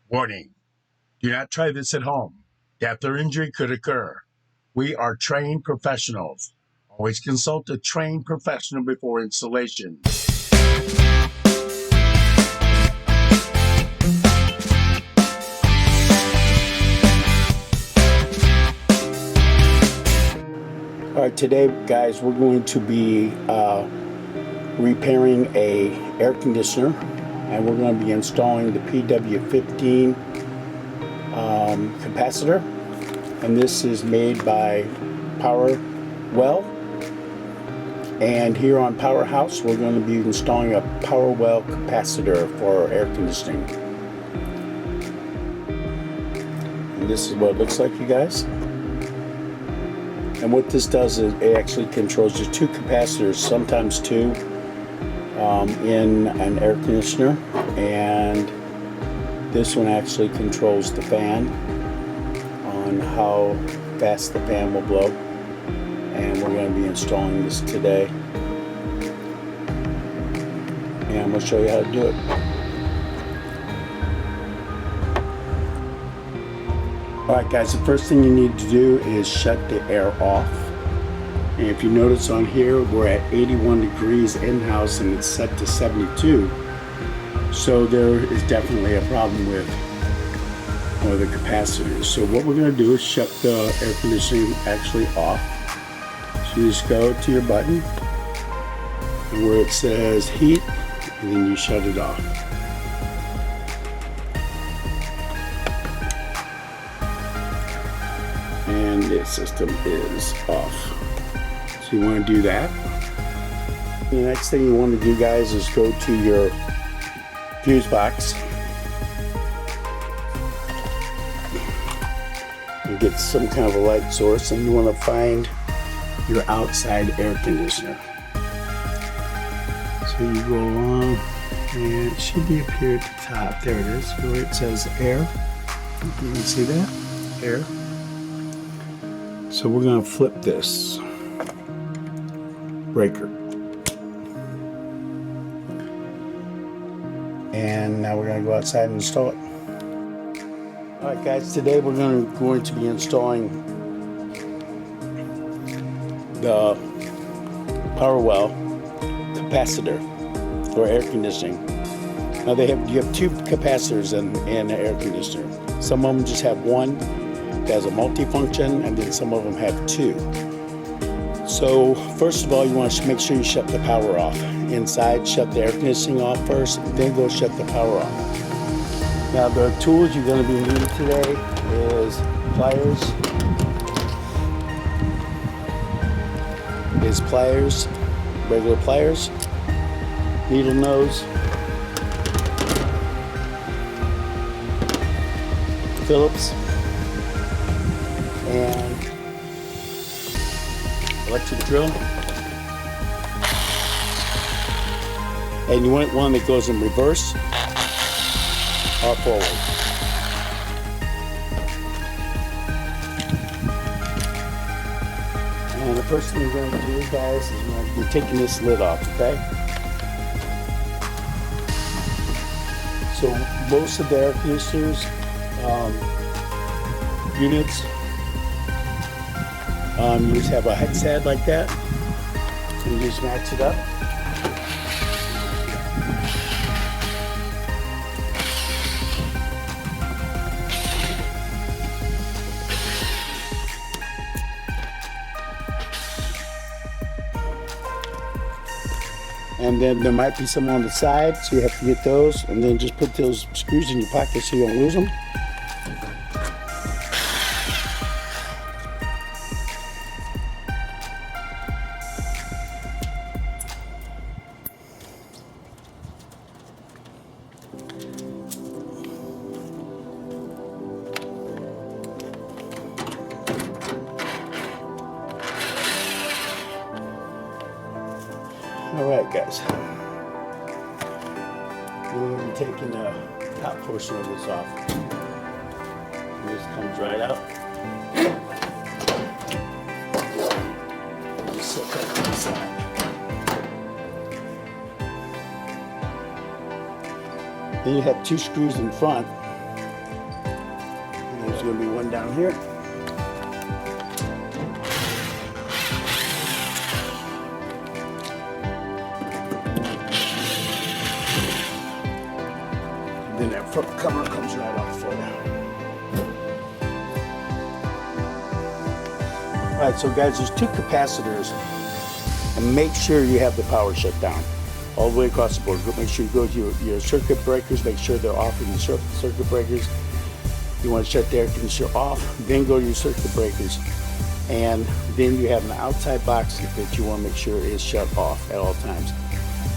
Warning: do not try this at home. Death or injury could occur. We are trained professionals. Always consult a trained professional before installation. All right, today, guys, we're going to be repairing a air conditioner, and we're going to be installing the PW-15 capacitor, and this is made by Powerwell. And here on Powerhouse, we're going to be installing a Powerwell capacitor for air conditioning. And this is what it looks like, you guys. And what this does is it actually controls just two capacitors, sometimes two, in an air conditioner, and this one actually controls the fan on how fast the fan will blow. And we're going to be installing this today, and I'm going to show you how to do it. Alright guys, the first thing you need to do is shut the air off. And if you notice on here, we're at 81 degrees in-house and it's set to 72. So there is definitely a problem with one of the capacitors. So what we're going to do is shut the air conditioning actually off. So you just go to your button where it says heat, and then you shut it off. And the system is off. So you want to do that. The next thing you want to do, guys, is go to your fuse box and get some kind of a light source, and you want to find your outside air conditioner. So you go along, and it should be up here at the top. There it is, where it says air. You can see that? Air. So we're going to flip this breaker. And now we're going to go outside and install it. Alright guys, today we're going to be installing the Powerwell capacitor for air conditioning. Now you have two capacitors in an air conditioner. Some of them just have one that has a multifunction, and then some of them have two. So first of all, you want to make sure you shut the power off. Inside, shut the air conditioning off first, then go shut the power off. Now the tools you're going to be needing today is pliers, regular pliers, needle nose, Phillips, and electric drill. And you want one that goes in reverse or forward. And the first thing you're going to do, guys, is you're going to be taking this lid off, okay? So most of the air conditioners units, you just have a headset like that, and you just match it up. And then there might be some on the side, so you have to get those, and then just put those screws in your pocket so you don't lose them. Alright guys, we're going to be taking the top portion of this off. And this comes right out. Just set that to the side. Then you have two screws in front going to be one down here. And then that front cover comes right off for you. Alright, so guys, there's two capacitors, and make sure you have the power shut down all the way across the board. Make sure you go to your circuit breakers, make sure they're off in the circuit breakers. You want to shut the air conditioner off, then go to your circuit breakers, and then you have an outside box that you want to make sure is shut off at all times.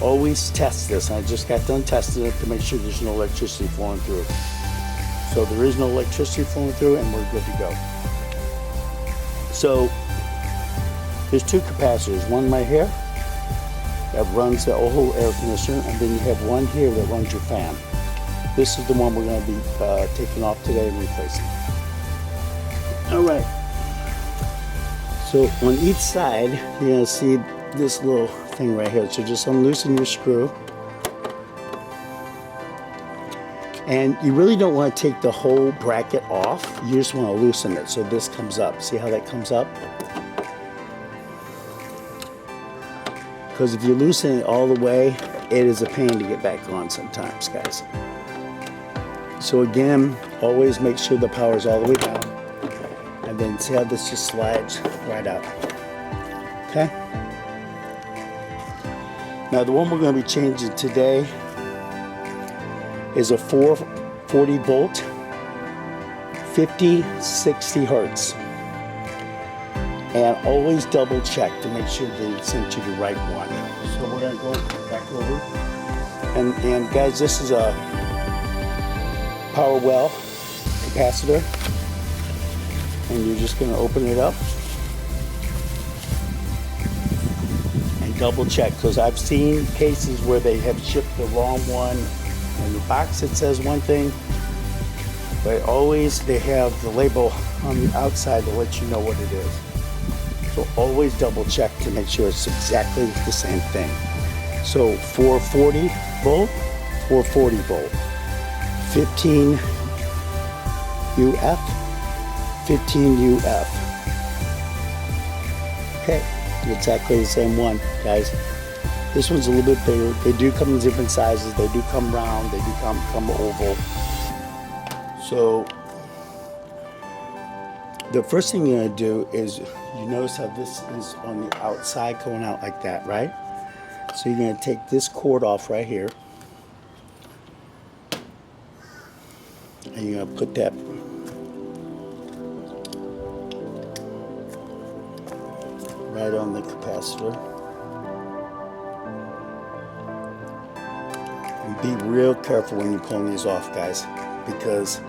Always test this. I just got done testing it to make sure there's no electricity flowing through. So there is no electricity flowing through, and we're good to go. So there's two capacitors, one right here that runs the whole air conditioner, and then you have one here that runs your fan. This is the one we're going to be taking off today and replacing. Alright, so on each side you're going to see this little thing right here, so just unloosen your screw. And you really don't want to take the whole bracket off, you just want to loosen it so this comes up. See how that comes up? Because if you loosen it all the way, it is a pain to get back on sometimes, guys. So again, always make sure the power is all the way down, and then see how this just slides right out. Okay? Now the one we're going to be changing today is a 440 volt, 50-60 hertz. And always double check to make sure that it sent you the right one. So we're going to go back over. And guys, this is a Powerwell capacitor. And you're just going to open it up and double check, because I've seen cases where they have shipped the wrong one. In the box it says one thing, but always they have the label on the outside to let you know what it is. So always double check to make sure it's exactly the same thing. So 440 volt, 440 volt, 15 UF, 15 UF. Okay, exactly the same one, guys. This one's a little bit bigger. They do come in different sizes. They do come round. They do come oval. So the first thing you're going to do is, you notice how this is on the outside going out like that, right? So you're going to take this cord off right here, and you're going to put that right on the capacitor. And be real careful when you're pulling these off, guys, because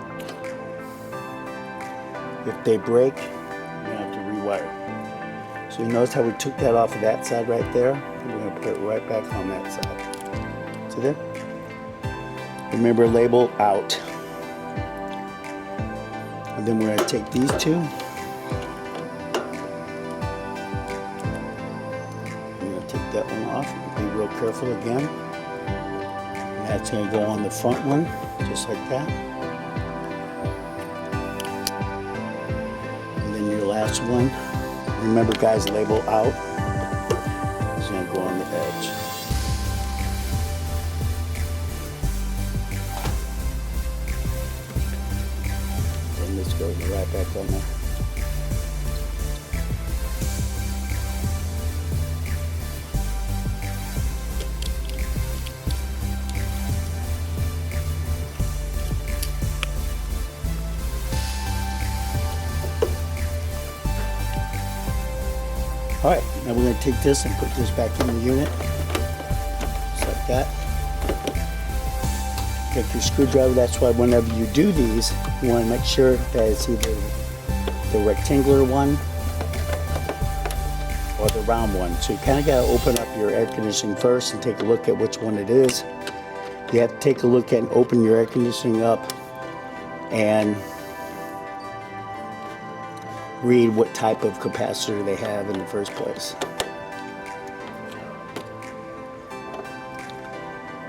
if they break, you're going to have to rewire. So you notice how we took that off of that side right there? We're going to put it right back on that side. See that? Remember, label out. And then we're going to take these two. We're going to take that one off. Be real careful again. And that's going to go on the front one, just like that. Last one. Remember, guys, label out. It's going to go on the edge. And this goes right back on there. Alright, now we're going to take this and put this back in the unit, just like that. Take your screwdriver. That's why whenever you do these, you want to make sure that it's either the rectangular one or the round one. So you kind of got to open up your air conditioning first and take a look at which one it is. You have to take a look at and open your air conditioning up and read what type of capacitor they have in the first place.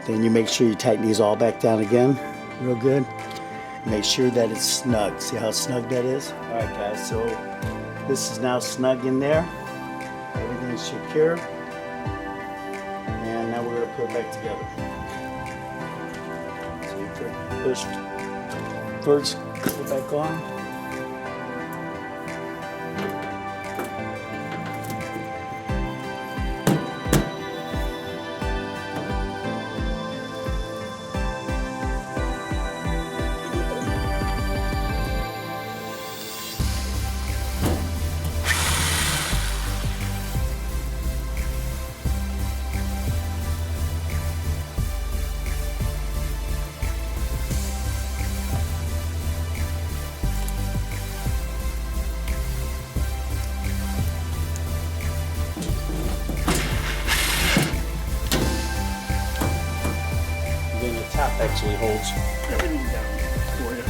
Then you make sure you tighten these all back down again real good. Make sure that it's snug. See how snug that is? All right, guys, so this is now snug in there. Everything's secure. And now we're going to put it back together. So you push first, put it back on. Top actually holds everything down for you.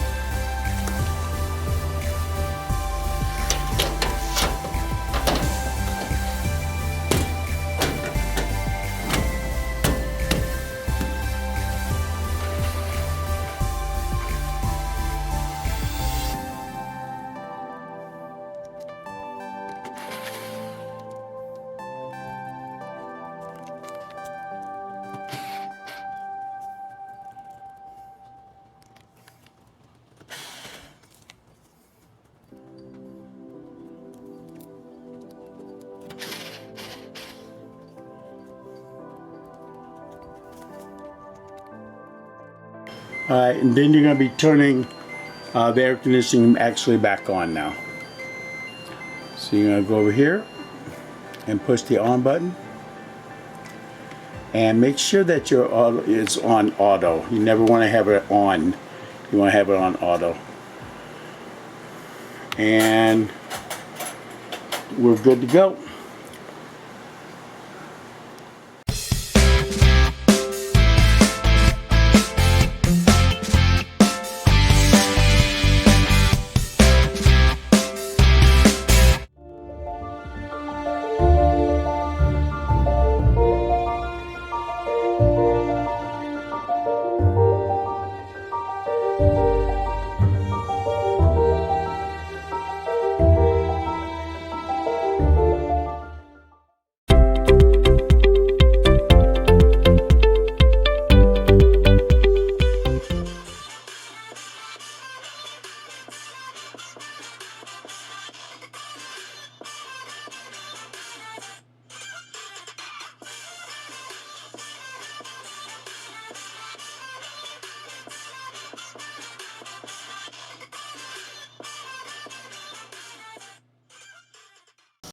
Alright, and then you're going to be turning the air conditioning actually back on now. So you're going to go over here and push the on button. And make sure that your auto is on auto. You never want to have it on. You want to have it on auto. And we're good to go.